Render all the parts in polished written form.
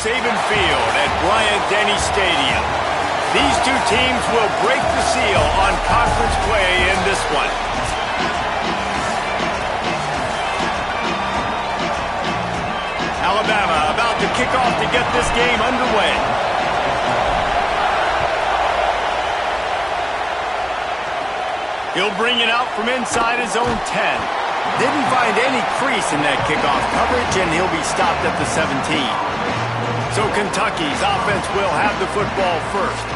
Saban Field at Bryant-Denny Stadium. These two teams will break the seal on conference play in this one. Alabama about to kick off to get this game underway. He'll bring it out from inside his own 10. Didn't find any crease in that kickoff coverage, and he'll be stopped at the 17. So Kentucky's offense will have the football first.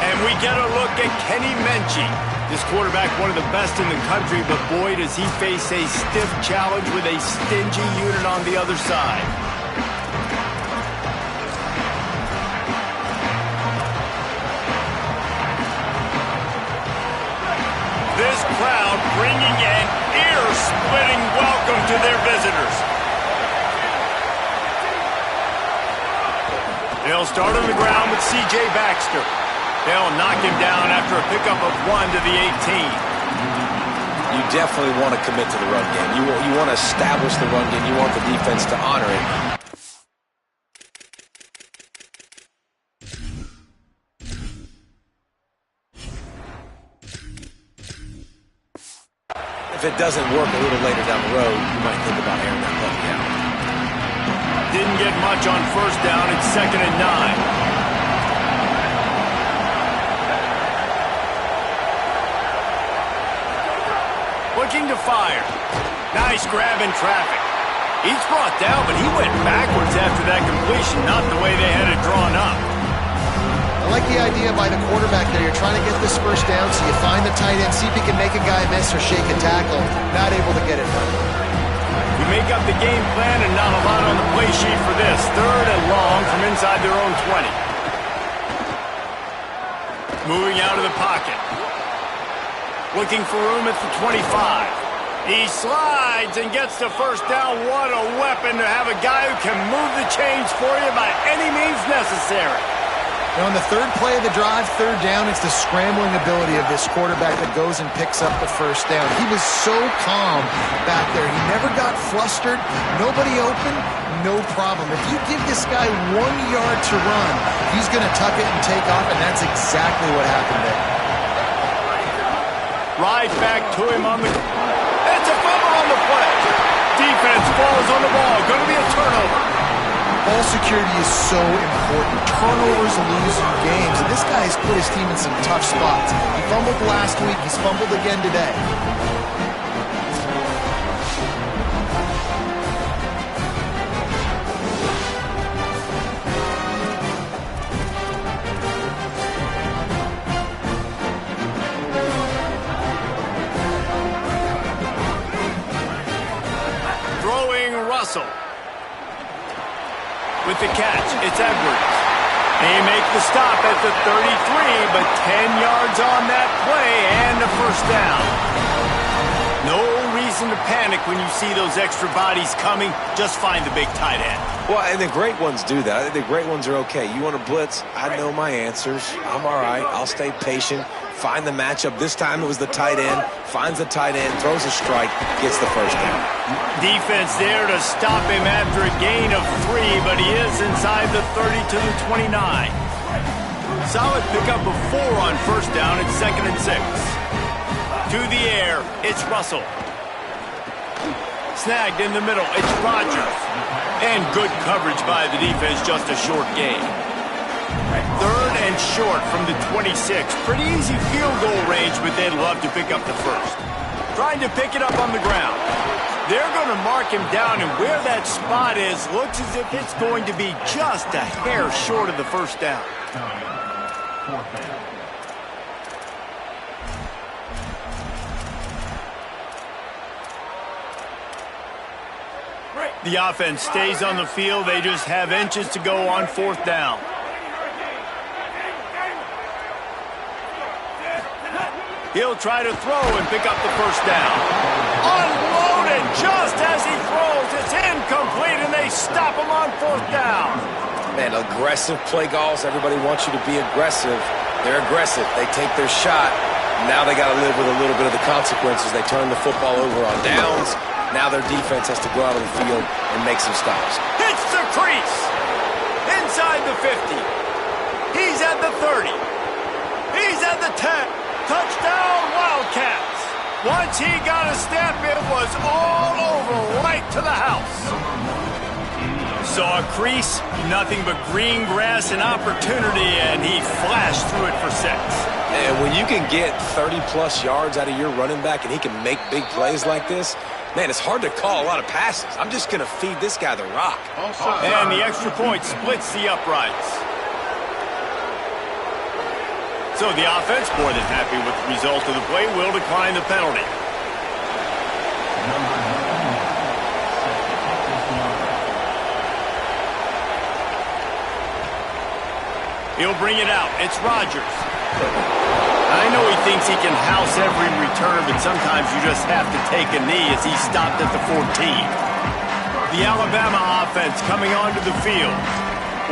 And we get a look at Kenny Menchie. This quarterback, one of the best in the country, but boy, does he face a stiff challenge with a stingy unit on the other side. This crowd bringing an ear-splitting welcome to their visitors. They'll start on the ground with C.J. Baxter. They'll knock him down after a pickup of 1 to the 18. You definitely want to commit to the run game. You want to establish the run game. You want the defense to honor it. If it doesn't work a little later down the road, you might think about airing that puppy out. Didn't get much on first down. It's 2nd and 9. Looking to fire. Nice grab in traffic. He's brought down, but he went backwards after that completion, not the way they had it drawn up. I like the idea by the quarterback there. You're trying to get this first down, so you find the tight end, see if he can make a guy miss or shake a tackle. Not able to get it done. We make up the game plan and not a lot on the play sheet for this. 3rd and long from inside their own 20. Moving out of the pocket. Looking for room at the 25. He slides and gets the first down. What a weapon to have a guy who can move the chains for you by any means necessary. Now on the 3rd play of the drive, 3rd down, it's the scrambling ability of this quarterback that goes and picks up the first down. He was so calm back there. He never got flustered. Nobody open, no problem. If you give this guy 1 yard to run, he's going to tuck it and take off, and that's exactly what happened there. Right back to him on the... It's a fumble on the play. Defense falls on the ball. Going to be a turnover. Ball security is so important. Turnovers lose you games, and this guy has put his team in some tough spots. He fumbled last week. He's fumbled again today. Russell. With the catch, it's Edwards. They make the stop at the 33, but 10 yards on that play and a first down. No reason to panic when you see those extra bodies coming. Just find the big tight end. Well, and the great ones do that. I think the great ones are okay. You want to blitz? I know my answers. I'm all right. I'll stay patient. Find the matchup. This time it was the tight end. Finds the tight end, throws a strike, gets the first down. Defense there to stop him after a gain of 3, but he is inside the 30 to the 29. Solid pickup of 4 on first down. It's 2nd and 6. To the air, it's Russell. Snagged in the middle, it's Rodgers. And good coverage by the defense, just a short gain. 3rd and short from the 26. Pretty easy field goal range, but they'd love to pick up the first. Trying to pick it up on the ground. They're going to mark him down, and where that spot is looks as if it's going to be just a hair short of the first down. The offense stays on the field. They just have inches to go on 4th down. He'll try to throw and pick up the first down. Unloaded just as he throws. It's incomplete, and they stop him on 4th down. Man, aggressive play calls. Everybody wants you to be aggressive. They're aggressive. They take their shot. Now they got to live with a little bit of the consequences. They turn the football over on downs. Now their defense has to go out on the field and make some stops. Hits the crease. 50. He's at the 30. He's at the 10. Touchdown, Wildcats. Once he got a step, it was all over right to the house. Saw a crease, nothing but green grass and opportunity, and he flashed through it for 6. And when you can get 30-plus yards out of your running back and he can make big plays like this, man, it's hard to call a lot of passes. I'm just going to feed this guy the rock. And the extra point splits the uprights. So the offense, more than happy with the result of the play, will decline the penalty. He'll bring it out. It's Rodgers. I know he thinks he can house every return, but sometimes you just have to take a knee as he stopped at the 14. The Alabama offense coming onto the field.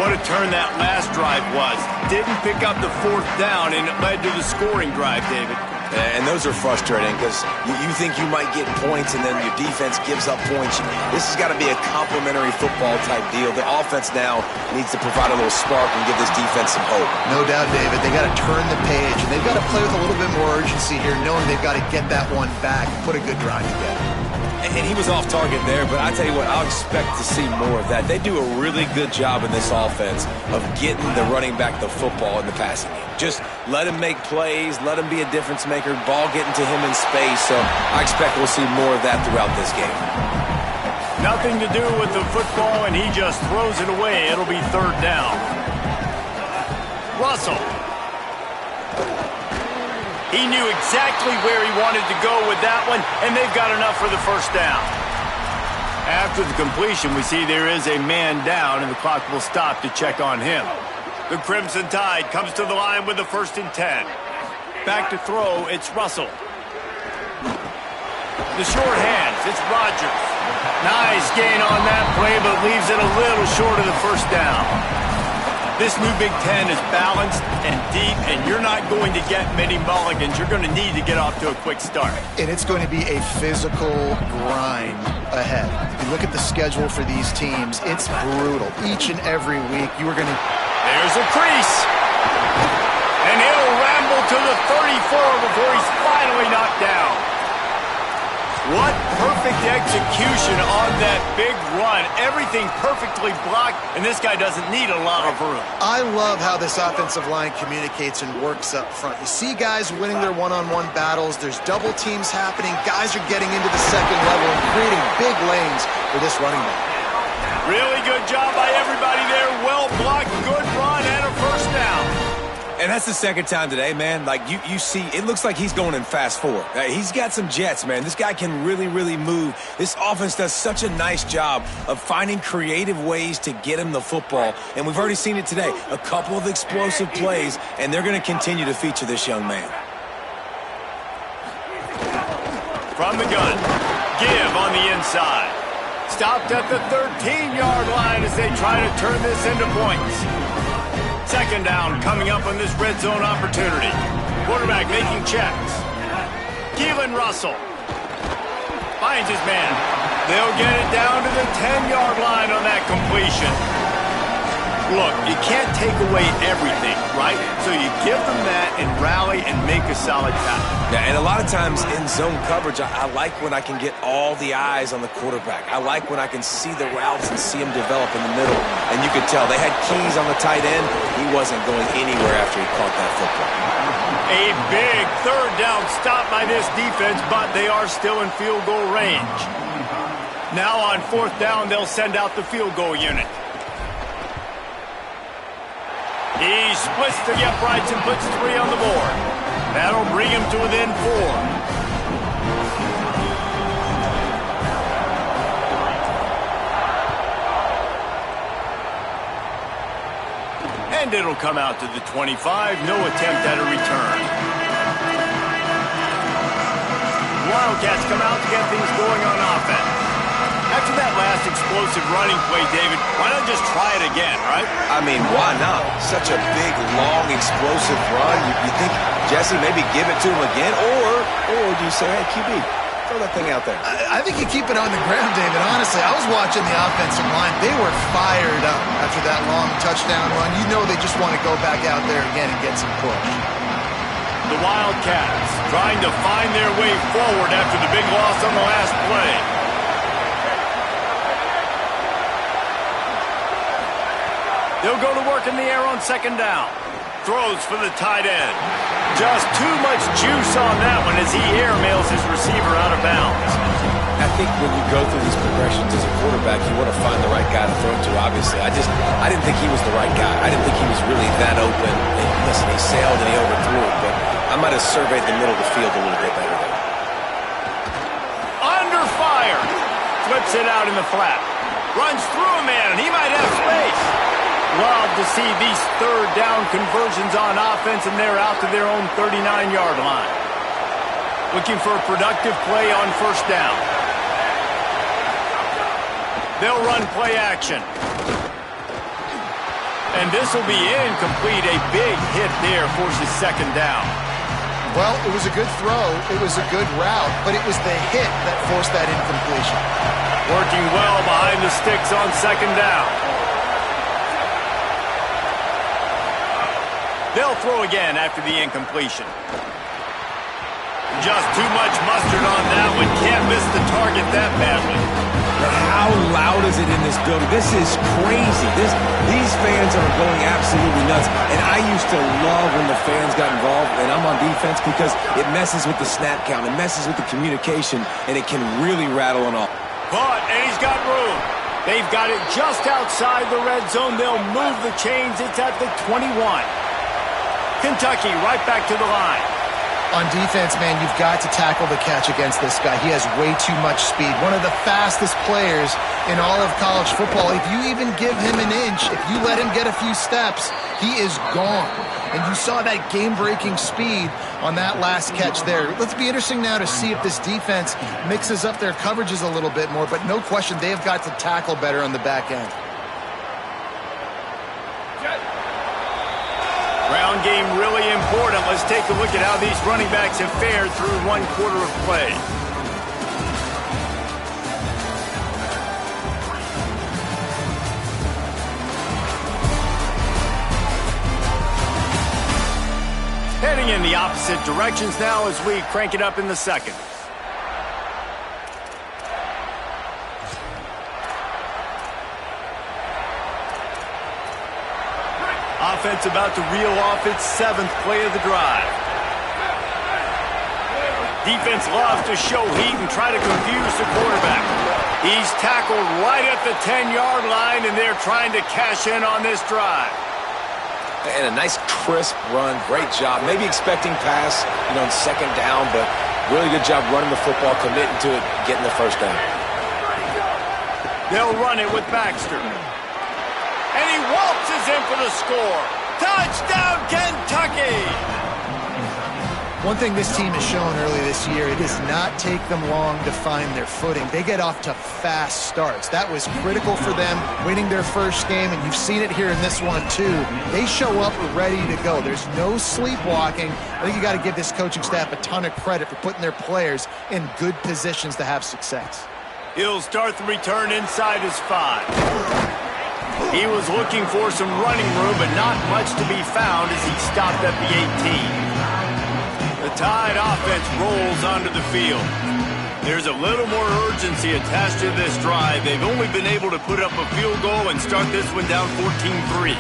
What a turn that last drive was. Didn't pick up the 4th down, and it led to the scoring drive, David. And those are frustrating because you think you might get points and then your defense gives up points. This has got to be a complementary football type deal. The offense now needs to provide a little spark and give this defense some hope. No doubt, David. They got to turn the page, and they've got to play with a little bit more urgency here, knowing they've got to get that one back and put a good drive together. And he was off target there, but I tell you what, I'll expect to see more of that. They do a really good job in this offense of getting the running back the football in the passing game. Just let him make plays, let him be a difference maker, ball getting to him in space. So I expect we'll see more of that throughout this game. Nothing to do with the football, and he just throws it away. It'll be 3rd down. Russell. He knew exactly where he wanted to go with that one, and they've got enough for the 1st down. After the completion, we see there is a man down, and the clock will stop to check on him. The Crimson Tide comes to the line with the 1st and 10. Back to throw, it's Russell. The short hands, it's Rodgers. Nice gain on that play, but leaves it a little short of the 1st down. This new Big Ten is balanced and deep, and you're not going to get many mulligans. You're going to need to get off to a quick start. And it's going to be a physical grind ahead. If you look at the schedule for these teams, it's brutal. Each and every week, you are going to... There's a crease. And he'll ramble to the 34 before he's finally knocked down. What perfect execution on that big run. Everything perfectly blocked, and this guy doesn't need a lot of room. I love how this offensive line communicates and works up front. You see guys winning their one-on-one battles. There's double teams happening. Guys are getting into the 2nd level and creating big lanes for this running back. Really good job by everybody there. Well blocked, good run, and a 1st down. And that's the 2nd time today, man. Like, you see, it looks like he's going in fast forward. He's got some jets, man. This guy can really, really move. This offense does such a nice job of finding creative ways to get him the football. And we've already seen it today. A couple of explosive plays, and they're going to continue to feature this young man. From the gun, give on the inside. Stopped at the 13-yard line as they try to turn this into points. 2nd down coming up on this red zone opportunity. Quarterback making checks. Keelan Russell finds his man. They'll get it down to the 10-yard line on that completion. Look, you can't take away everything, right? So you give them that and rally and make a solid tackle. Yeah, and a lot of times in zone coverage, I like when I can get all the eyes on the quarterback. I like when I can see the routes and see him develop in the middle. And you could tell they had keys on the tight end. He wasn't going anywhere after he caught that football. A big 3rd down stop by this defense, but they are still in field goal range. Now on 4th down, they'll send out the field goal unit. He splits the uprights and puts 3 on the board. That'll bring him to within 4. And it'll come out to the 25. No attempt at a return. Wildcats come out to get things going on offense. After that last explosive running play, David, why not just try it again, right? I mean, why not? Such a big, long, explosive run. You think, Jesse, maybe give it to him again? Or do you say, hey, QB, throw that thing out there? I think you keep it on the ground, David. Honestly, I was watching the offensive line. They were fired up after that long touchdown run, you know they just want to go back out there again and get some push. The Wildcats trying to find their way forward after the big loss on the last play. They'll go to work in the air on second down. Throws for the tight end. Just too much juice on that one as he airmails his receiver out of bounds. I think when you go through these progressions as a quarterback, you want to find the right guy to throw to, obviously. I didn't think he was the right guy. I didn't think he was really that open. And listen, he sailed and he overthrew it, but I might have surveyed the middle of the field a little bit better there. Under fire. Flips it out in the flat. Runs through a man, and he might have space. Love to see these third down conversions on offense, and they're out to their own 39-yard line. Looking for a productive play on first down. They'll run play action. And this will be incomplete. A big hit there forces second down. Well, it was a good throw. It was a good route, but it was the hit that forced that incompletion. Working well behind the sticks on second down. They'll throw again after the incompletion. Just too much mustard on that one. Can't miss the target that badly. But how loud is it in this building? This is crazy. These fans are going absolutely nuts. And I used to love when the fans got involved, and I'm on defense, because it messes with the snap count. It messes with the communication, and it can really rattle and all. Caught, and he's got room. They've got it just outside the red zone. They'll move the chains. It's at the 21. Kentucky right back to the line. On defense, man, you've got to tackle the catch against this guy. He has way too much speed. One of the fastest players in all of college football. If you even give him an inch, if you let him get a few steps, he is gone. And you saw that game-breaking speed on that last catch there. Let's be interesting now to see if this defense mixes up their coverages a little bit more, but no question they have got to tackle better on the back end. Ground game really important. Let's take a look at how these running backs have fared through one quarter of play. Heading in the opposite directions now as we crank it up in the second. Offense about to reel off its 7th play of the drive. Defense loves to show heat and try to confuse the quarterback. He's tackled right at the 10-yard line, and they're trying to cash in on this drive. And a nice crisp run. Great job. Maybe expecting pass, in second down, but really good job running the football, committing to it, getting the first down. They'll run it with Baxter. And he waltzes in for the score. Touchdown, Kentucky! One thing this team has shown early this year, it does not take them long to find their footing. They get off to fast starts. That was critical for them, winning their first game, and you've seen it here in this one too. They show up ready to go. There's no sleepwalking. I think you got to give this coaching staff a ton of credit for putting their players in good positions to have success. He'll start the return inside his 5. He was looking for some running room, but not much to be found as he stopped at the 18. The Tide offense rolls onto the field. There's a little more urgency attached to this drive. They've only been able to put up a field goal and start this one down 14-3.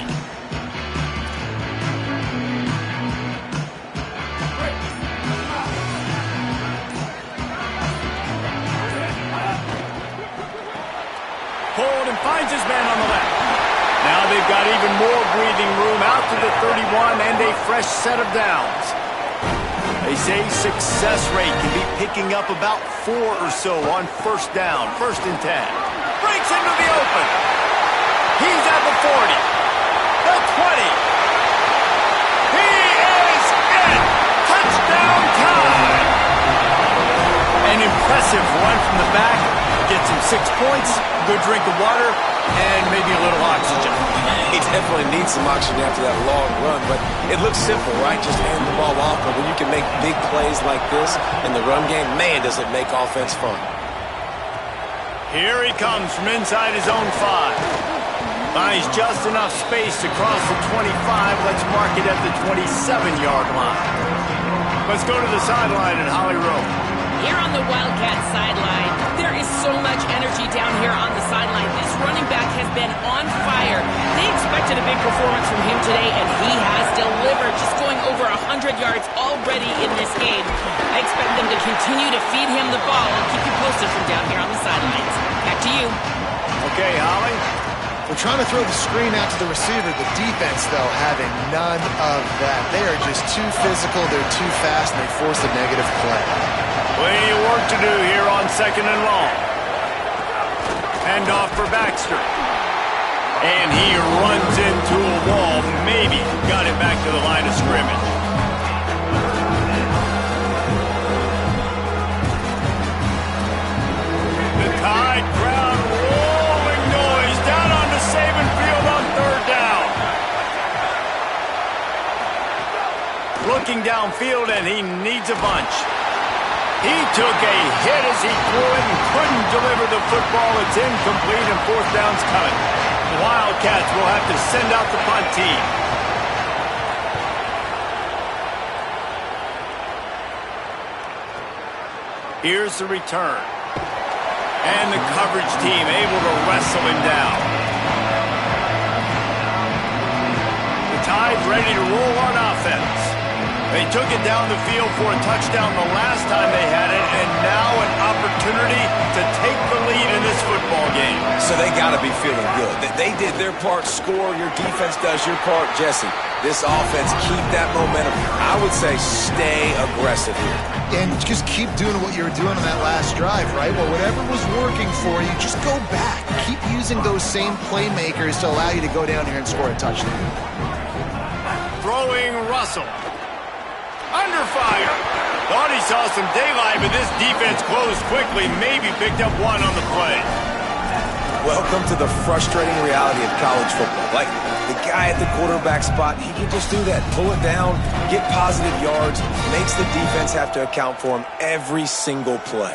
Hold and finds his man on the left. Now they've got even more breathing room out to the 31 and a fresh set of downs. They say success rate can be picking up about 4 or so on first down, 1st and 10. Breaks into the open. He's at the 40, the 20. He is in. Touchdown time. An impressive run from the back. Gets him 6 points, good drink of water, and maybe a little oxygen. He definitely needs some oxygen after that long run, but it looks simple, right? Just hand the ball off, but when you can make big plays like this in the run game, man, does it make offense fun. Here he comes from inside his own 5. Finds just enough space to cross the 25. Let's mark it at the 27-yard line. Let's go to the sideline at Holly Rowe. Here on the Wildcat sideline, there is so much energy down here on the sideline. This running back has been on fire. They expected a big performance from him today, and he has delivered, just going over 100 yards already in this game. I expect them to continue to feed him the ball. I'll keep you posted from down here on the sidelines. Back to you. Okay, Holly. We're trying to throw the screen out to the receiver. The defense, though, having none of that. They are just too physical, they're too fast, and they force a negative play. Plenty of work to do here on 2nd and long. Hand off for Baxter. And he runs into a wall. Maybe got it back to the line of scrimmage. The Tide crowd rolling noise down on the Saban field on 3rd down. Looking downfield, and he needs a bunch. He took a hit as he threw it and couldn't deliver the football. It's incomplete, and 4th down's coming. The Wildcats will have to send out the punt team. Here's the return. And the coverage team able to wrestle him down. The Tide ready to roll on offense. They took it down the field for a touchdown the last time they had it, and now an opportunity to take the lead in this football game. So they got to be feeling good. They did their part, score. Your defense does your part, Jesse. This offense, keep that momentum. I would say stay aggressive here. And just keep doing what you were doing on that last drive, right? Well, whatever was working for you, just go back. Keep using those same playmakers to allow you to go down here and score a touchdown. Throwing Russell. Under fire. Thought he saw some daylight, but this defense closed quickly. Maybe picked up one on the play. Welcome to the frustrating reality of college football. Like, the guy at the quarterback spot, he can just do that. Pull it down, get positive yards, makes the defense have to account for him every single play.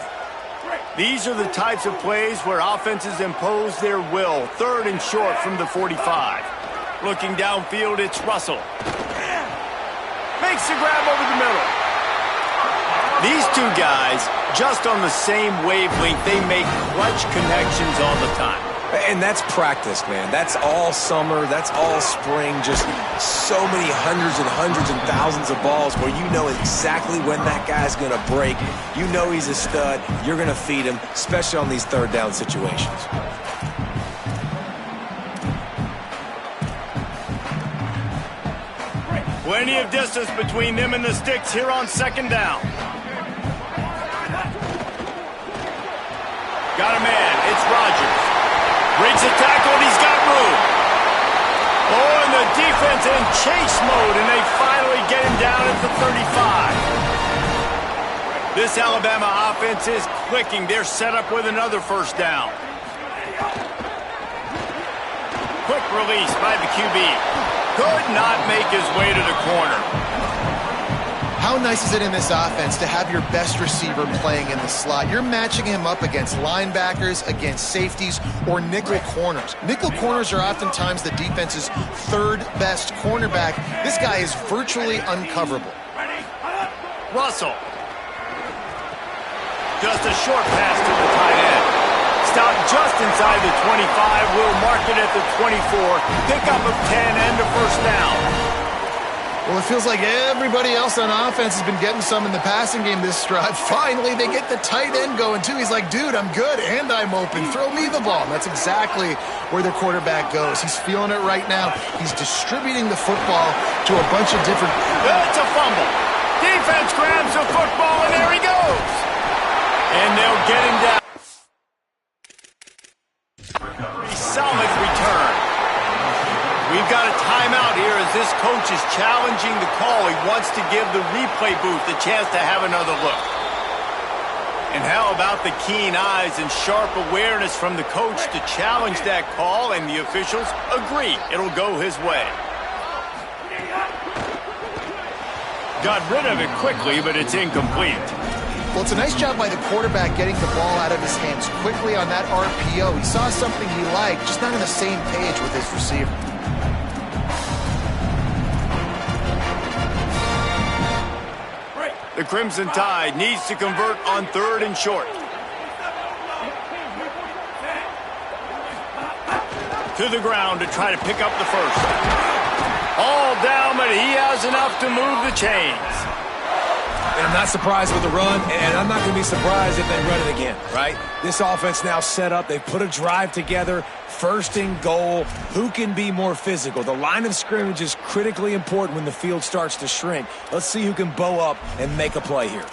These are the types of plays where offenses impose their will. 3rd and short from the 45. Looking downfield, it's Russell. Makes the grab over the middle. These two guys, just on the same wavelength, they make clutch connections all the time. And that's practice, man. That's all summer. That's all spring. Just so many hundreds and thousands of balls where you know exactly when that guy's going to break. You know he's a stud. You're going to feed him, especially on these 3rd down situations. Plenty of distance between them and the sticks here on 2nd down. Got a man. It's Rodgers. Breaks a tackle, and he's got room. Oh, and the defense in chase mode, and they finally get him down at the 35. This Alabama offense is clicking. They're set up with another 1st down. Quick release by the QB. Could not make his way to the corner. How nice is it in this offense to have your best receiver playing in the slot? You're matching him up against linebackers, against safeties, or nickel corners. Nickel corners are oftentimes the defense's 3rd best cornerback. This guy is virtually uncoverable. Russell. Just a short pass to the tight end. Stopped just inside the 25. We'll mark it at the 24. Pickup of 10 and a 1st down. Well, it feels like everybody else on offense has been getting some in the passing game this drive. Finally, they get the tight end going, too. He's like, dude, I'm good, and I'm open. Throw me the ball. And that's exactly where the quarterback goes. He's feeling it right now. He's distributing the football to a bunch of different... That's a fumble. Defense grabs the football, and there he goes. And they'll get him down. Solid return. We've got a timeout here as this coach is challenging the call. He wants to give the replay booth a chance to have another look. And how about the keen eyes and sharp awareness from the coach to challenge that call, and the officials agree it'll go his way. Got rid of it quickly, but it's incomplete. Well, it's a nice job by the quarterback getting the ball out of his hands quickly on that RPO. He saw something he liked, just not on the same page with his receiver. The Crimson Tide needs to convert on 3rd and short. To the ground to try to pick up the first. All down, but he has enough to move the chains. And I'm not surprised with the run, and I'm not going to be surprised if they run it again, right? This offense now set up. They've put a drive together. 1st and goal. Who can be more physical? The line of scrimmage is critically important when the field starts to shrink. Let's see who can bow up and make a play here.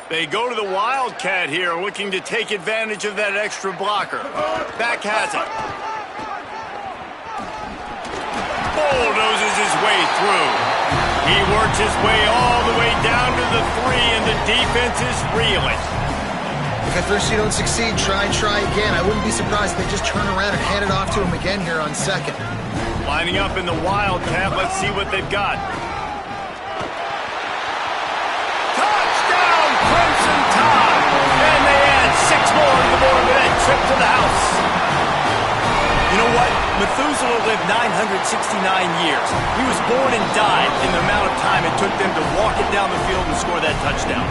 They go to the Wildcat here, looking to take advantage of that extra blocker. Back has it. Bulldozes his way through. He works his way all the way down to the 3, and the defense is reeling. If at first you don't succeed, try again. I wouldn't be surprised if they just turn around and hand it off to him again here on 2nd. Lining up in the Wildcat, let's see what they've got. Crimson Tide, and they add 6 more to the board with that trip to the house. You know what? Methuselah lived 969 years. He was born and died in the amount of time it took them to walk it down the field and score that touchdown.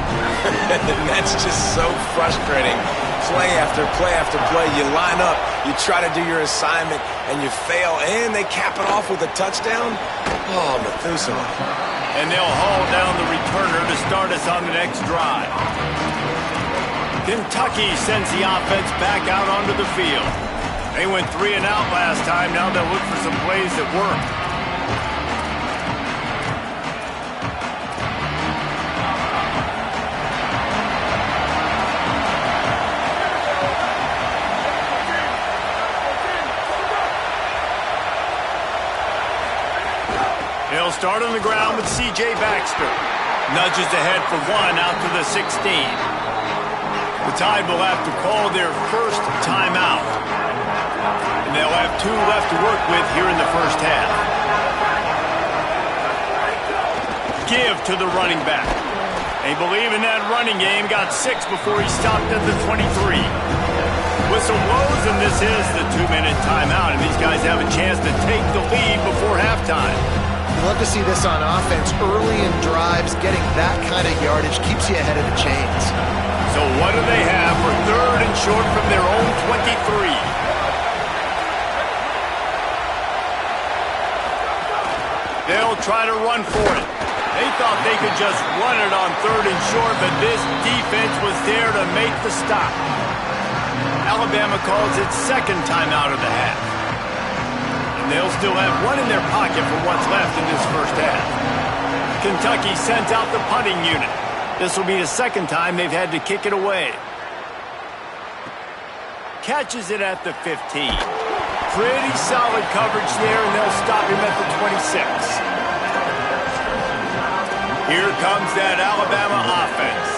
That's just so frustrating. Play after play after play. You line up, you try to do your assignment, and you fail, and they cap it off with a touchdown? Oh, Methuselah. And they'll haul down the returner to start us on the next drive. Kentucky sends the offense back out onto the field. They went 3 and out last time. Now they'll look for some plays that work. They'll start on the ground with C.J. Baxter. Nudges ahead for 1 out to the 16. The Tide will have to call their first timeout. And they'll have 2 left to work with here in the first half. Give to the running back. They believe in that running game. Got 6 before he stopped at the 23. Whistle blows, and this is the 2-minute timeout. And these guys have a chance to take the lead before halftime. Love to see this on offense. Early in drives, getting that kind of yardage keeps you ahead of the chains. So what do they have for 3rd and short from their own 23? They'll try to run for it. They thought they could just run it on 3rd and short, but this defense was there to make the stop. Alabama calls its 2nd timeout of the half. They'll still have 1 in their pocket for what's left in this first half. Kentucky sends out the punting unit. This will be the 2nd time they've had to kick it away. Catches it at the 15. Pretty solid coverage there, and they'll stop him at the 26. Here comes that Alabama offense.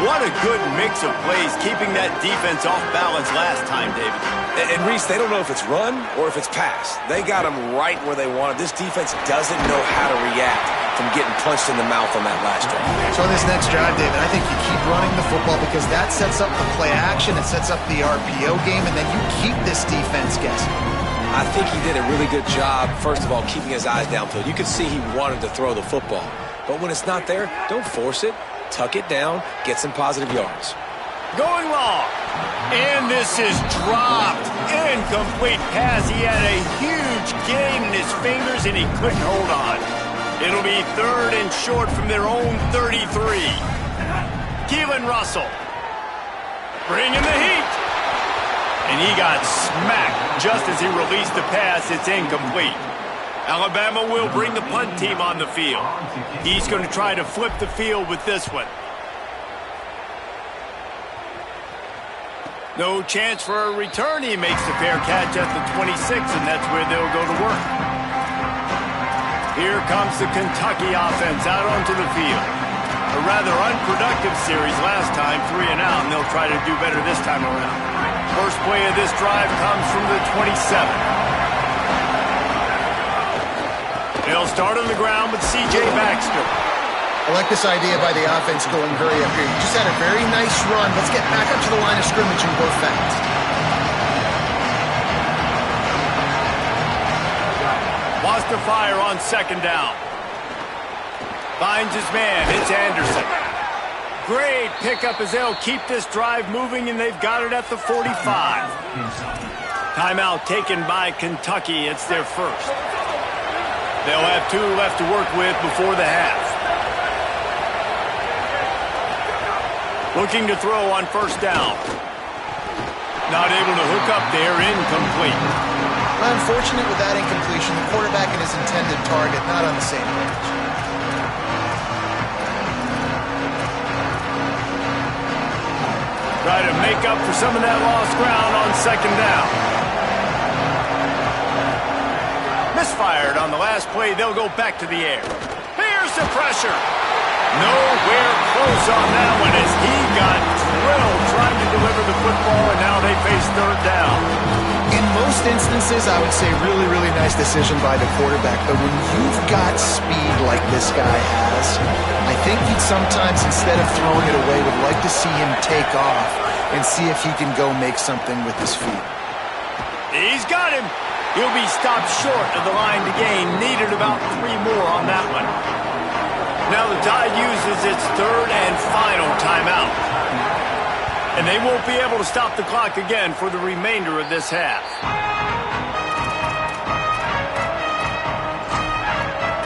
What a good mix of plays, keeping that defense off balance last time, David. And Reese, they don't know if it's run or if it's pass. They got them right where they wanted. This defense doesn't know how to react from getting punched in the mouth on that last drive. So on this next drive, David, I think you keep running the football because that sets up the play action, it sets up the RPO game, and then you keep this defense guessing. I think he did a really good job, first of all, keeping his eyes downfield. You could see he wanted to throw the football. But when it's not there, don't force it. Tuck it down, get some positive yards. Going long. And this is dropped. Incomplete pass. He had a huge gain in his fingers, and he couldn't hold on. It'll be 3rd and short from their own 33. Keelan Russell. Bringing the heat. And he got smacked just as he released the pass. It's incomplete. Alabama will bring the punt team on the field. He's going to try to flip the field with this one. No chance for a return. He makes the fair catch at the 26, and that's where they'll go to work. Here comes the Kentucky offense out onto the field. A rather unproductive series last time, 3 and out, and they'll try to do better this time around. First play of this drive comes from the 27. They'll start on the ground with C.J. Baxter. I like this idea by the offense going very up here. You just had a very nice run. Let's get back up to the line of scrimmage and go fast. Wants to fire on second down. Finds his man. It's Anderson. Great pickup as they'll keep this drive moving, and they've got it at the 45. Timeout taken by Kentucky. It's their first. They'll have 2 left to work with before the half. Looking to throw on first down. Not able to hook up there, incomplete. Unfortunate with that incompletion. The quarterback and his intended target not on the same page. Try to make up for some of that lost ground on second down. Misfired on the last play. They'll go back to the air. Here's the pressure. Nowhere close on that one as he got drilled trying to deliver the football, and now they face third down. In most instances, I would say really, really nice decision by the quarterback. But when you've got speed like this guy has, I think he'd sometimes, instead of throwing it away, would like to see him take off and see if he can go make something with his feet. He's got him. He'll be stopped short of the line to gain. Needed about 3 more on that one. Now the Tide uses its third and final timeout. And they won't be able to stop the clock again for the remainder of this half.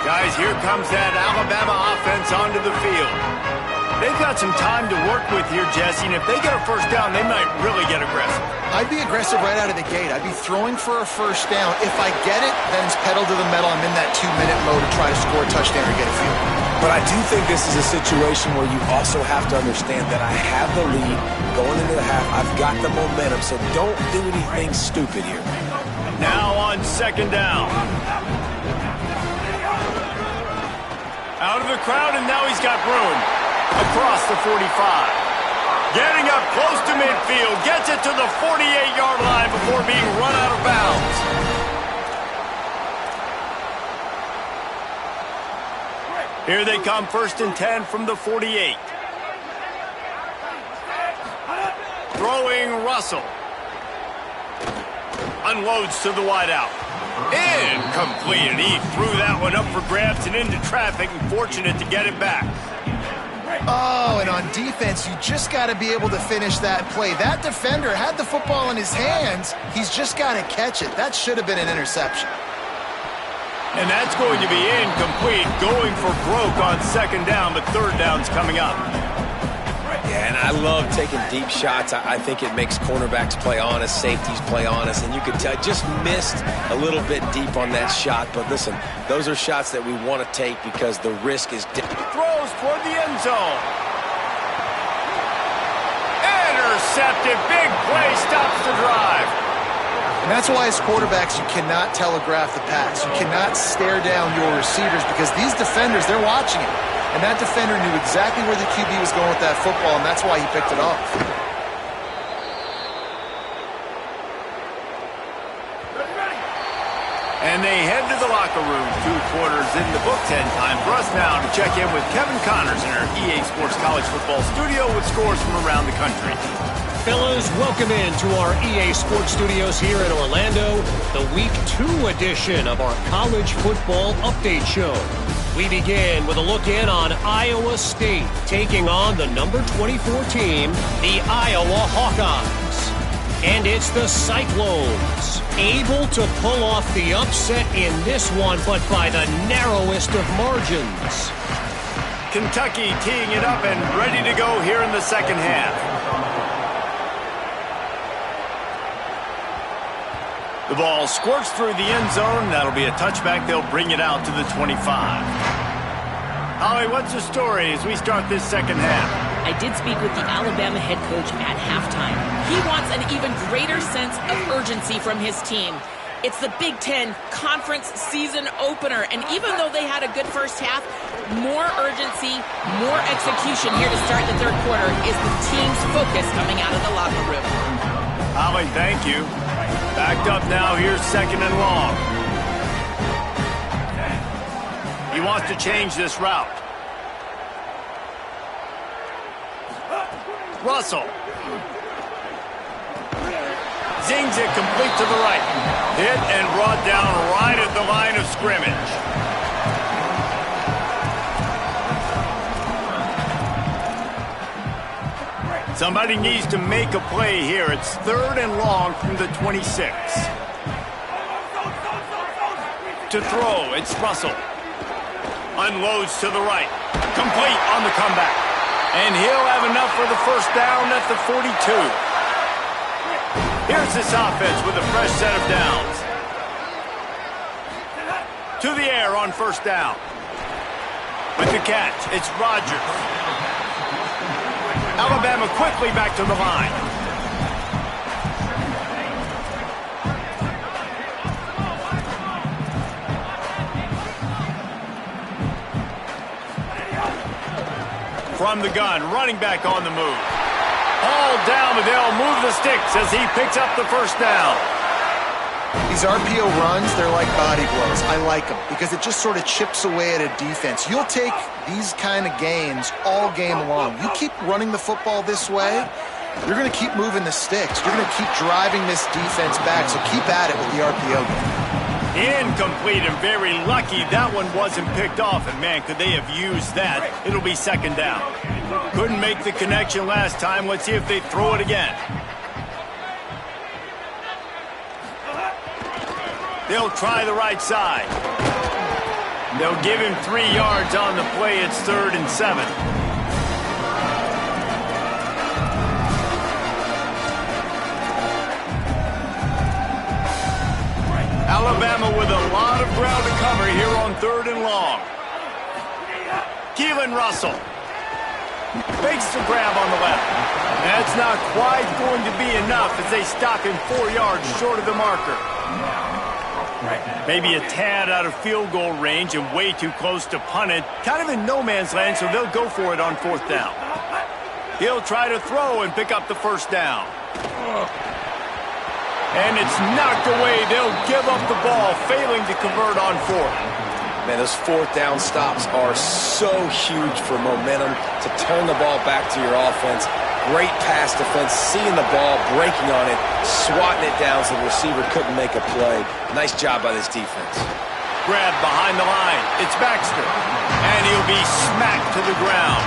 Guys, here comes that Alabama offense onto the field. They've got some time to work with here, Jesse, and if they get a first down, they might really get aggressive. I'd be aggressive right out of the gate. I'd be throwing for a first down. If I get it, then it's pedal to the metal. I'm in that 2-minute mode to try to score a touchdown or get a field goal. But I do think this is a situation where you also have to understand that I have the lead going into the half. I've got the momentum, so don't do anything stupid here. Now on second down. Out of the crowd, and now he's got room across the 45. Getting up close to midfield, gets it to the 48-yard line before being run out of bounds. Here they come, 1st and 10 from the 48. Throwing Russell. Unloads to the wideout. Incomplete, and he threw that one up for grabs and into traffic, and fortunate to get it back. Oh, and on defense, you just got to be able to finish that play. That defender had the football in his hands. He's just got to catch it. That should have been an interception. And that's going to be incomplete, going for broke on second down, but third down's coming up. Yeah, and I love taking deep shots. I think it makes cornerbacks play honest, safeties play honest, and you could tell just missed a little bit deep on that shot. But listen, those are shots that we want to take because the risk is throws toward the end zone. Intercepted, big play, stops the drive. And that's why as quarterbacks, you cannot telegraph the pass. You cannot stare down your receivers because these defenders, they're watching it. And that defender knew exactly where the QB was going with that football, and that's why he picked it off. And they head to the locker room. 2 quarters in the books, and time for us now to check in with Kevin Connors in our EA Sports College Football studio with scores from around the country. Fellas, welcome in to our EA Sports Studios here in Orlando, the Week 2 edition of our College Football Update Show. We begin with a look in on Iowa State, taking on the number 24 team, the Iowa Hawkeyes. And it's the Cyclones, able to pull off the upset in this one, but by the narrowest of margins. Kentucky teeing it up and ready to go here in the second half. The ball squirts through the end zone. That'll be a touchback. They'll bring it out to the 25. Holly, what's the story as we start this second half? I did speak with the Alabama head coach at halftime. He wants an even greater sense of urgency from his team. It's the Big Ten Conference season opener, and even though they had a good first half, more urgency, more execution here to start the third quarter is the team's focus coming out of the locker room. Holly, thank you. Backed up now, here's 2nd and long. He wants to change this route. Russell. Zings it complete to the right. Hit and brought down right at the line of scrimmage. Somebody needs to make a play here. It's 3rd and long from the 26. To throw, it's Russell. Unloads to the right. Complete on the comeback. And he'll have enough for the first down at the 42. Here's this offense with a fresh set of downs. To the air on first down. With the catch, it's Rodgers. Alabama quickly back to the line. From the gun, running back on the move. All down, but they'll move the sticks as he picks up the first down. These RPO runs, they're like body blows. I like them because it just sort of chips away at a defense. You'll take these kind of gains all game long. You keep running the football this way, you're going to keep moving the sticks. You're going to keep driving this defense back, so keep at it with the RPO game. Incomplete, and very lucky that one wasn't picked off. And, man, could they have used that? It'll be 2nd down. Couldn't make the connection last time. Let's see if they throw it again. They'll try the right side. They'll give him 3 yards on the play. It's 3rd and 7. Alabama with a lot of ground to cover here on 3rd and long. Keelan Russell makes the grab on the left. That's not quite going to be enough as they stop him 4 yards short of the marker. Maybe a tad out of field goal range and way too close to punt it. Kind of in no man's land, so they'll go for it on 4th down. He'll try to throw and pick up the first down. And it's knocked away. They'll give up the ball, failing to convert on 4th. Man, those 4th down stops are so huge for momentum to turn the ball back to your offense. Great pass defense, seeing the ball, breaking on it, swatting it down so the receiver couldn't make a play. Nice job by this defense. Grab behind the line. It's Baxter. And he'll be smacked to the ground.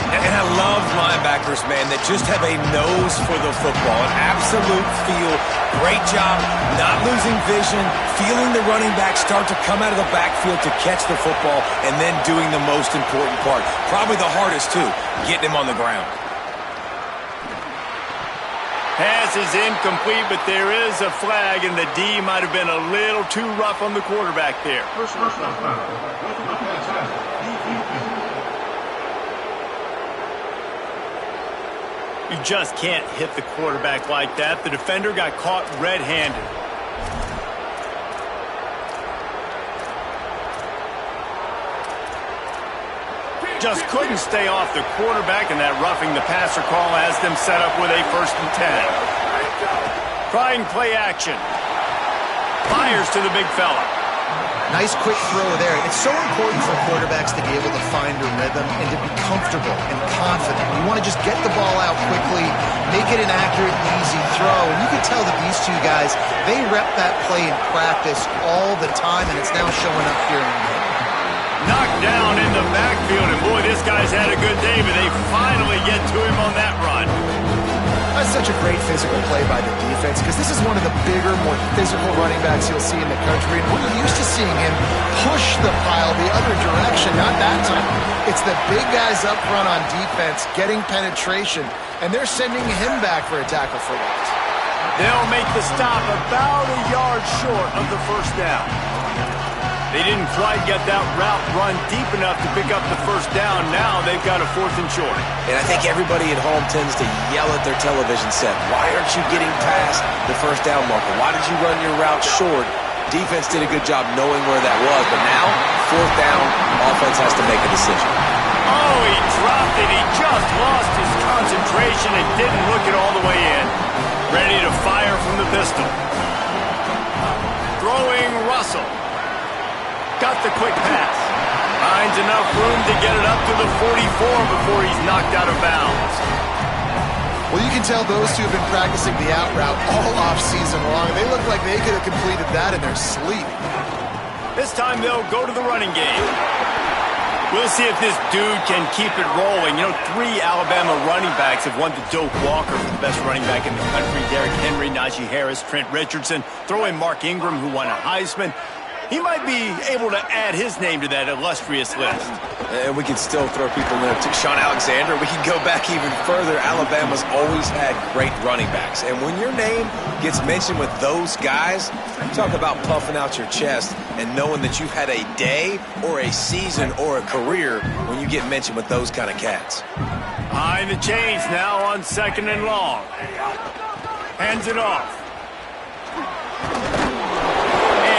And I love linebackers, man, that just have a nose for the football, an absolute feel. Great job not losing vision, feeling the running back start to come out of the backfield to catch the football, and then doing the most important part. Probably the hardest, too, getting him on the ground. Pass is incomplete, but there is a flag, and the D might have been a little too rough on the quarterback there. You just can't hit the quarterback like that. The defender got caught red-handed. Just couldn't stay off the quarterback, and that roughing the passer call has them set up with a 1st and 10. Trying play action. Fires to the big fella. Nice quick throw there. It's so important for quarterbacks to be able to find a rhythm and to be comfortable and confident. You want to just get the ball out quickly, make it an accurate and easy throw. And you can tell that these two guys, they rep that play in practice all the time, and it's now showing up here in the game. Knocked down in the backfield, and boy, this guy's had a good day, but they finally get to him on that run. That's such a great physical play by the defense because this is one of the bigger, more physical running backs you'll see in the country. And we're used to seeing him push the pile the other direction, not that time. It's the big guys up front on defense getting penetration, and they're sending him back for a tackle for loss. They'll make the stop about a yard short of the first down. They didn't quite get that route run deep enough to pick up the first down. Now they've got a 4th and short. And I think everybody at home tends to yell at their television set. Why aren't you getting past the first down marker? Why did you run your route short? Defense did a good job knowing where that was. But now, 4th down, offense has to make a decision. Oh, he dropped it. He just lost his concentration and didn't look it all the way in. Ready to fire from the pistol. Throwing Russell. Got the quick pass. Finds enough room to get it up to the 44 before he's knocked out of bounds. Well, you can tell those two have been practicing the out route all off-season long. They look like they could have completed that in their sleep. This time they'll go to the running game. We'll see if this dude can keep it rolling. You know, 3 Alabama running backs have won the Doak Walker for the best running back in the country. Derrick Henry, Najee Harris, Trent Richardson. Throw in Mark Ingram, who won a Heisman. He might be able to add his name to that illustrious list. And we can still throw people in there too. Sean Alexander, we can go back even further. Alabama's always had great running backs. And when your name gets mentioned with those guys, talk about puffing out your chest and knowing that you've had a day or a season or a career when you get mentioned with those kind of cats. Behind the chains now on 2nd and long. Hands it off.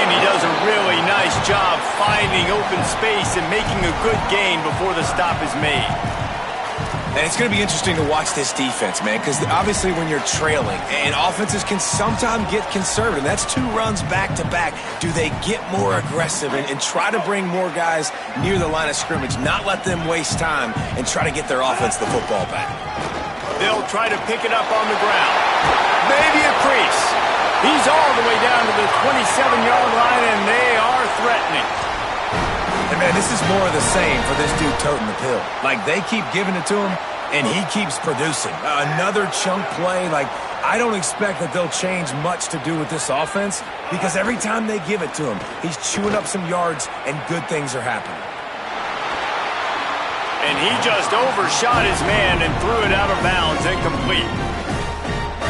He does a really nice job finding open space and making a good gain before the stop is made. And it's going to be interesting to watch this defense, man, because obviously when you're trailing, and offenses can sometimes get conservative. That's 2 runs back-to-back. Do they get more aggressive and try to bring more guys near the line of scrimmage, not let them waste time, and try to get their offense the football back? They'll try to pick it up on the ground. Maybe a crease. He's all the way down to the 27-yard line, and they are threatening. And, man, this is more of the same for this dude toting the pill. Like, they keep giving it to him, and he keeps producing. Another chunk play. Like, I don't expect that they'll change much to do with this offense because every time they give it to him, he's chewing up some yards, and good things are happening. And he just overshot his man and threw it out of bounds, incomplete.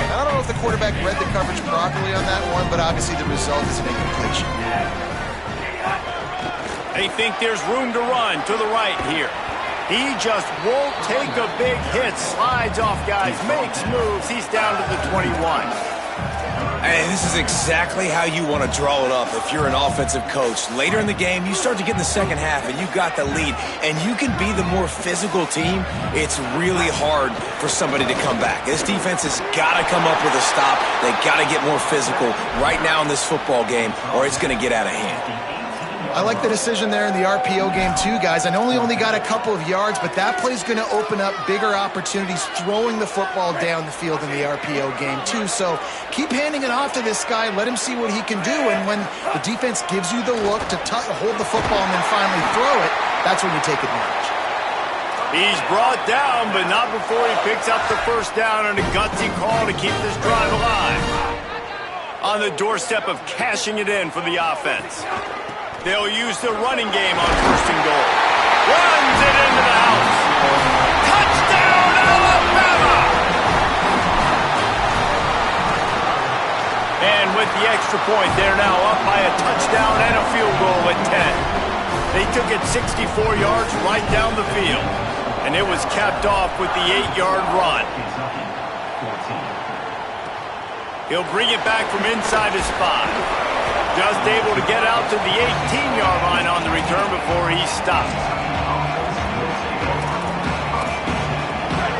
I don't know if the quarterback read the coverage properly on that one, but obviously the result is an incompletion. They think there's room to run to the right here. He just won't take a big hit, slides off guys, makes moves. He's down to the 21. And this is exactly how you want to draw it up if you're an offensive coach. Later in the game, you start to get in the second half, and you got the lead, and you can be the more physical team. It's really hard for somebody to come back. This defense has got to come up with a stop. They got to get more physical right now in this football game, or it's going to get out of hand. I like the decision there in the RPO game too, guys. I know he only got a couple of yards, but that play's going to open up bigger opportunities throwing the football down the field in the RPO game too. So keep handing it off to this guy. Let him see what he can do. And when the defense gives you the look to hold the football and then finally throw it, that's when you take advantage. He's brought down, but not before he picks up the first down on a gutsy call to keep this drive alive. On the doorstep of cashing it in for the offense. They'll use the running game on 1st and goal. Runs it into the house. Touchdown, Alabama! And with the extra point, they're now up by a touchdown and a field goal at 10. They took it 64 yards right down the field. And it was capped off with the 8-yard run. He'll bring it back from inside his 5. Just able to get out to the 18-yard line on the return before he stopped.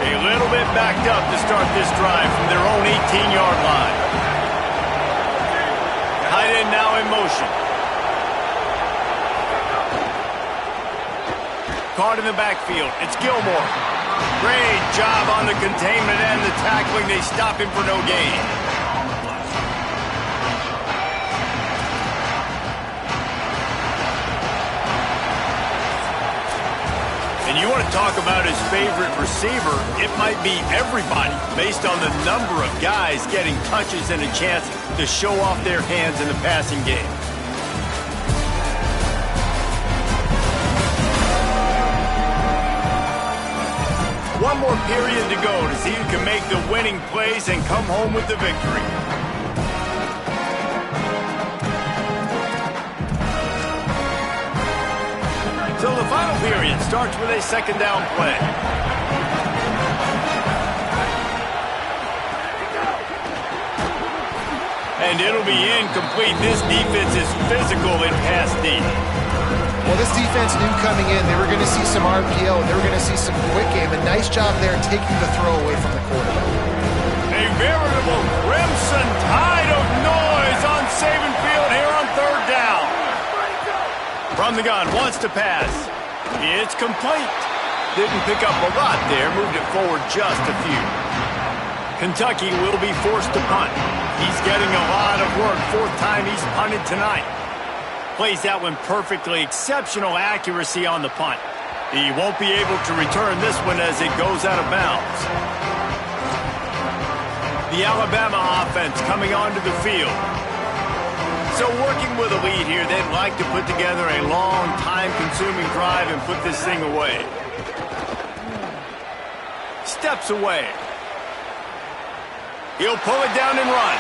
A little bit backed up to start this drive from their own 18-yard line. Tight end now in motion. Caught in the backfield. It's Gilmore. Great job on the containment and the tackling. They stop him for no gain. And you want to talk about his favorite receiver, it might be everybody based on the number of guys getting touches and a chance to show off their hands in the passing game. One more period to go to see who can make the winning plays and come home with the victory. So the final period starts with a second down play. And it'll be incomplete. This defense is physical in pass deep. Well, this defense knew coming in they were going to see some RPO. They were going to see some quick game. A nice job there taking the throw away from the quarterback. A veritable crimson tide of noise on Saban Field here on third down. From the gun, wants to pass. It's complete. Didn't pick up a lot there. Moved it forward just a few. Kentucky will be forced to punt. He's getting a lot of work. Fourth time he's punted tonight. Plays that one perfectly. Exceptional accuracy on the punt. He won't be able to return this one as it goes out of bounds. The Alabama offense coming onto the field. So working with a lead here, they'd like to put together a long, time-consuming drive and put this thing away. Steps away. He'll pull it down and run.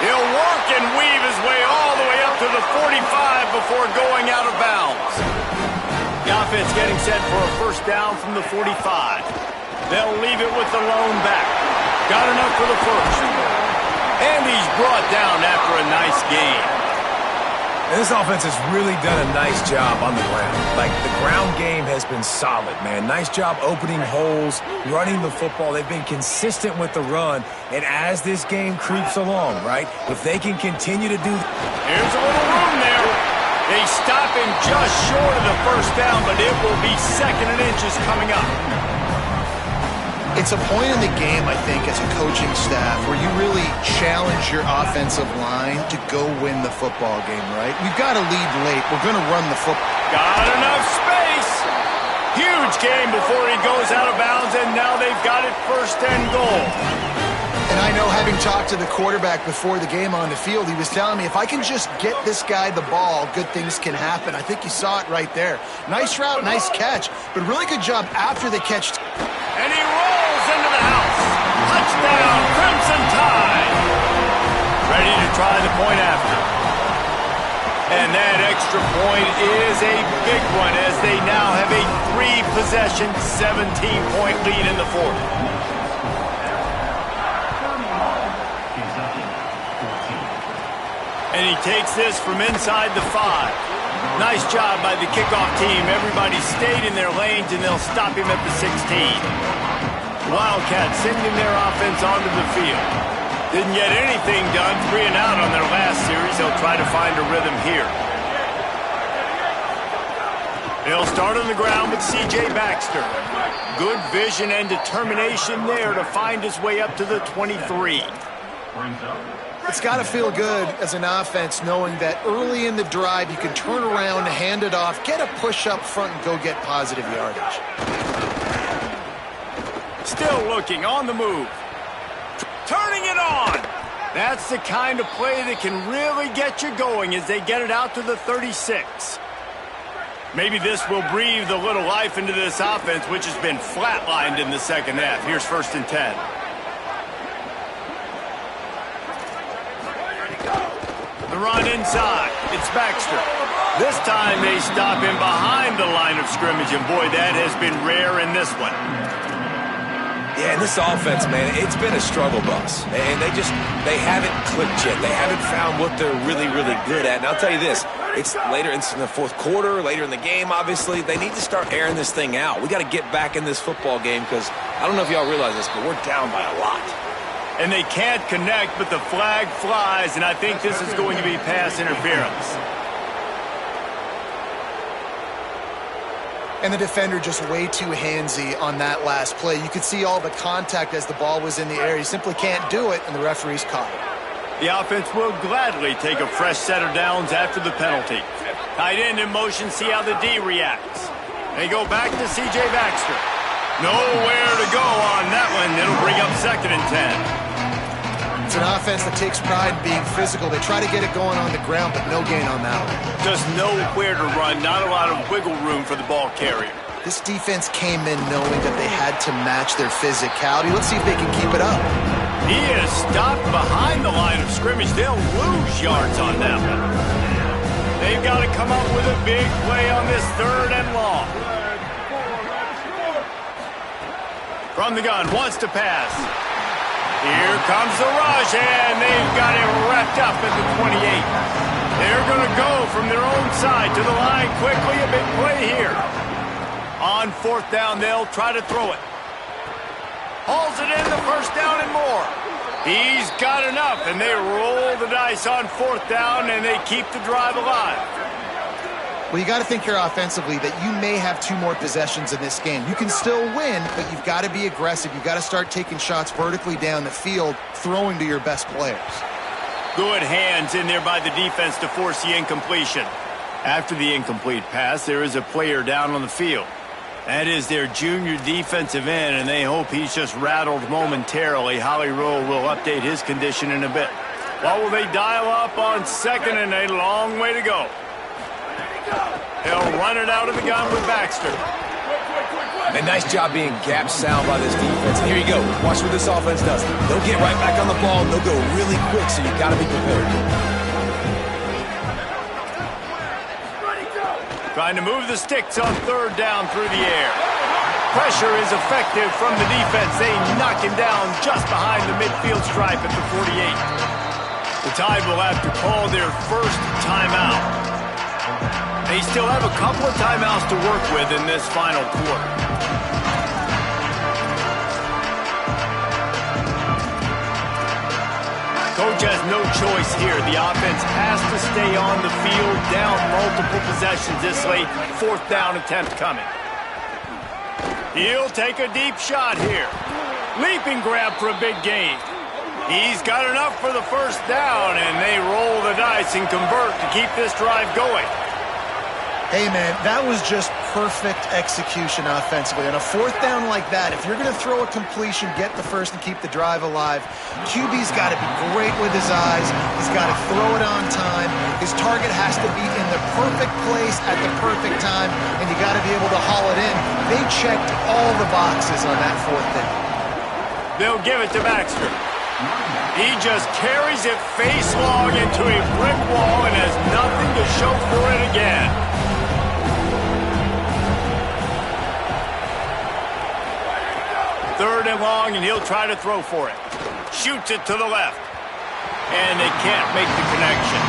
He'll work and weave his way all the way up to the 45 before going out of bounds. The offense getting set for a first down from the 45. They'll leave it with the lone back. Got enough for the first. And he's brought down after a nice gain. And this offense has really done a nice job on the ground. Like, the ground game has been solid, man. Nice job opening holes, running the football. They've been consistent with the run. And as this game creeps along, right, if they can continue to do... Here's a little room there. They stop him just short of the first down, but it will be second and inches coming up. It's a point in the game, I think, as a coaching staff where you really challenge your offensive line to go win the football game, right? We've got to lead late. We're going to run the football. Got enough space. Huge game before he goes out of bounds, and now they've got it first and goal. And I know, having talked to the quarterback before the game on the field, he was telling me, if I can just get this guy the ball, good things can happen. I think you saw it right there. Nice route, nice catch, but really good job after the catch. And he rolls into the house. Touchdown, Crimson Tide. Ready to try the point after. And that extra point is a big one as they now have a 3-possession, 17-point lead in the fourth. And he takes this from inside the 5. Nice job by the kickoff team. Everybody stayed in their lanes, and they'll stop him at the 16. Wildcats sending their offense onto the field. Didn't get anything done, 3 and out on their last series. They'll try to find a rhythm here. They'll start on the ground with C.J. Baxter. Good vision and determination there to find his way up to the 23. It's got to feel good as an offense knowing that early in the drive you can turn around, hand it off, get a push up front, and go get positive yardage. Still looking on the move. Turning it on. That's the kind of play that can really get you going as they get it out to the 36. Maybe this will breathe a little life into this offense, which has been flatlined in the second half. Here's first and 10. The run inside. It's Baxter. This time they stop him behind the line of scrimmage, and boy, that has been rare in this one. Yeah, and this offense, man, it's been a struggle bus. And they haven't clicked yet. They haven't found what they're really, really good at. And I'll tell you this, it's later in the fourth quarter, later in the game, obviously. They need to start airing this thing out. We got to get back in this football game because I don't know if y'all realize this, but we're down by a lot. And they can't connect, but the flag flies, and I think this is going to be pass interference. And the defender just way too handsy on that last play. You could see all the contact as the ball was in the air. He simply can't do it, and the referee's caught it. The offense will gladly take a fresh set of downs after the penalty. Tight end in motion, see how the D reacts. They go back to C.J. Baxter. Nowhere to go on that one. It'll bring up second and 10. It's an offense that takes pride in being physical. They try to get it going on the ground, but no gain on that one. Just nowhere to run, not a lot of wiggle room for the ball carrier. This defense came in knowing that they had to match their physicality. Let's see if they can keep it up. He is stopped behind the line of scrimmage. They'll lose yards on that one. They've got to come up with a big play on this 3rd and long. From the gun, wants to pass. Here comes the rush, and they've got it wrapped up at the 28. They're going to go from their own side to the line quickly. A big play here. On 4th down, they'll try to throw it. Hauls it in, the 1st down and more. He's got enough, and they roll the dice on 4th down, and they keep the drive alive. Well, you got to think here offensively that you may have 2 more possessions in this game. You can still win, but you've got to be aggressive. You've got to start taking shots vertically down the field, throwing to your best players. Good hands in there by the defense to force the incompletion. After the incomplete pass, there is a player down on the field. That is their junior defensive end, and they hope he's just rattled momentarily. Holly Rowe will update his condition in a bit. What will they dial up on 2nd and a long way to go? They'll run it out of the gun with Baxter. And nice job being gap sound by this defense. And here you go. Watch what this offense does. They'll get right back on the ball, and they'll go really quick, so you've got to be prepared. Trying to move the sticks on 3rd down through the air. Pressure is effective from the defense. They knock him down just behind the midfield stripe at the 48. The Tide will have to call their first timeout. They still have a couple of timeouts to work with in this final quarter. Coach has no choice here. The offense has to stay on the field, down multiple possessions this late. 4th down attempt coming. He'll take a deep shot here. Leaping grab for a big gain. He's got enough for the 1st down, and they roll the dice and convert to keep this drive going. Hey, man, that was just perfect execution offensively. On a 4th down like that, if you're going to throw a completion, get the first and keep the drive alive, QB's got to be great with his eyes. He's got to throw it on time. His target has to be in the perfect place at the perfect time, and you got to be able to haul it in. They checked all the boxes on that 4th down. They'll give it to Baxter. He just carries it face long into a brick wall and has nothing to show for it again. Third and long, and he'll try to throw for it. Shoots it to the left. And they can't make the connection.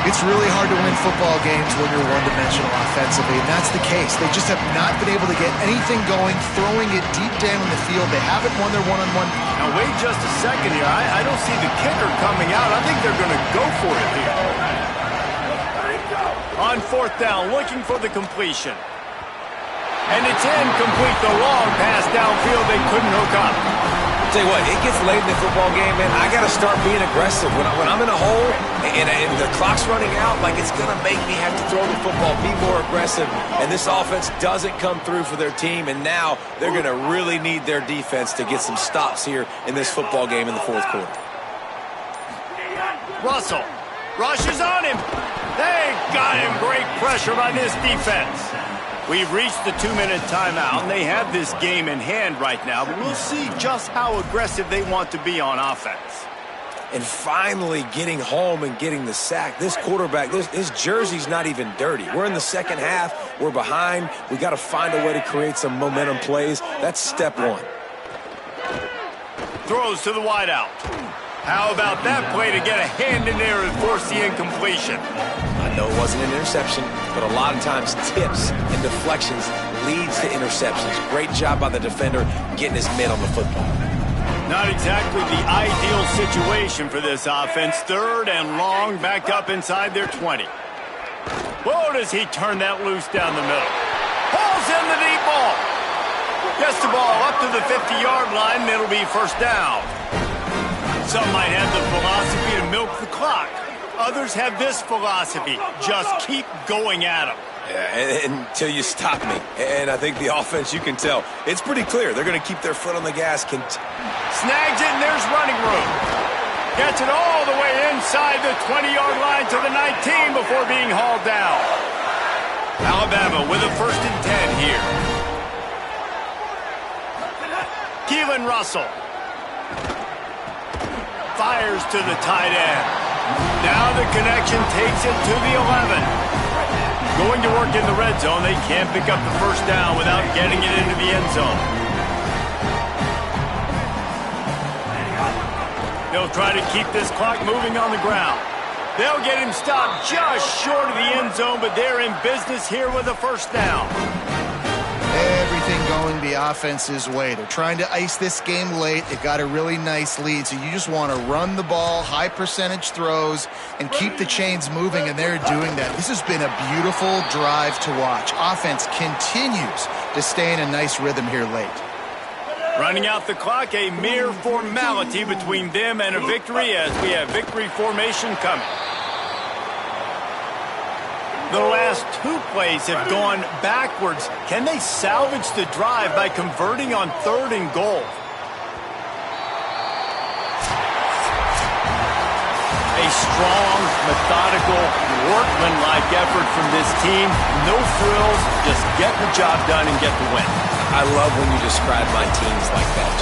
It's really hard to win football games when you're one-dimensional offensively, and that's the case. They just have not been able to get anything going, throwing it deep down in the field. They haven't won their one-on-one. Now, wait just a second here. I don't see the kicker coming out. I think they're going to go for it here. On 4th down, looking for the completion. And it's incomplete. The long pass downfield, they couldn't hook up. Tell you what, it gets late in the football game, man. I got to start being aggressive. When I'm in a hole and the clock's running out, like it's going to make me have to throw the football, be more aggressive. And this offense doesn't come through for their team, and now they're going to really need their defense to get some stops here in this football game in the 4th quarter. Russell rushes on him. They got him. Great pressure by this defense. We've reached the 2-minute timeout, and they have this game in hand right now, but we'll see just how aggressive they want to be on offense. And finally getting home and getting the sack. This quarterback, his jersey's not even dirty. We're in the 2nd half. We're behind. We got to find a way to create some momentum plays. That's step 1. Throws to the wideout. How about that play to get a hand in there and force the incompletion? I know it wasn't an interception, but a lot of times tips and deflections leads to interceptions. Great job by the defender getting his mitt on the football. Not exactly the ideal situation for this offense. 3rd and long, backed up inside their 20. Whoa, does he turn that loose down the middle. Pulls in the deep ball. Gets the ball up to the 50-yard line, and it'll be 1st down. Some might have the philosophy to milk the clock. Others have this philosophy. Just keep going at them. Yeah, until you stop me. And I think the offense, you can tell, it's pretty clear. They're going to keep their foot on the gas. Snags it, and there's running room. Gets it all the way inside the 20-yard line to the 19 before being hauled down. Alabama with a 1st and 10 here. Keelan Russell. Fires to the tight end. Now the connection takes it to the 11. Going to work in the red zone, they can't pick up the first down without getting it into the end zone. They'll try to keep this clock moving on the ground. They'll get him stopped just short of the end zone, but they're in business here with a first down. Everything going the offense's way. They're trying to ice this game late. They've got a really nice lead, so you just want to run the ball, high percentage throws, and keep the chains moving, and they're doing that. This has been a beautiful drive to watch. Offense continues to stay in a nice rhythm here late. Running out the clock, a mere formality between them and a victory as we have victory formation coming. The last two plays have gone backwards. Can they salvage the drive by converting on 3rd and goal? A strong, methodical, workmanlike effort from this team. No frills, just get the job done and get the win. I love when you describe my teams like that. Just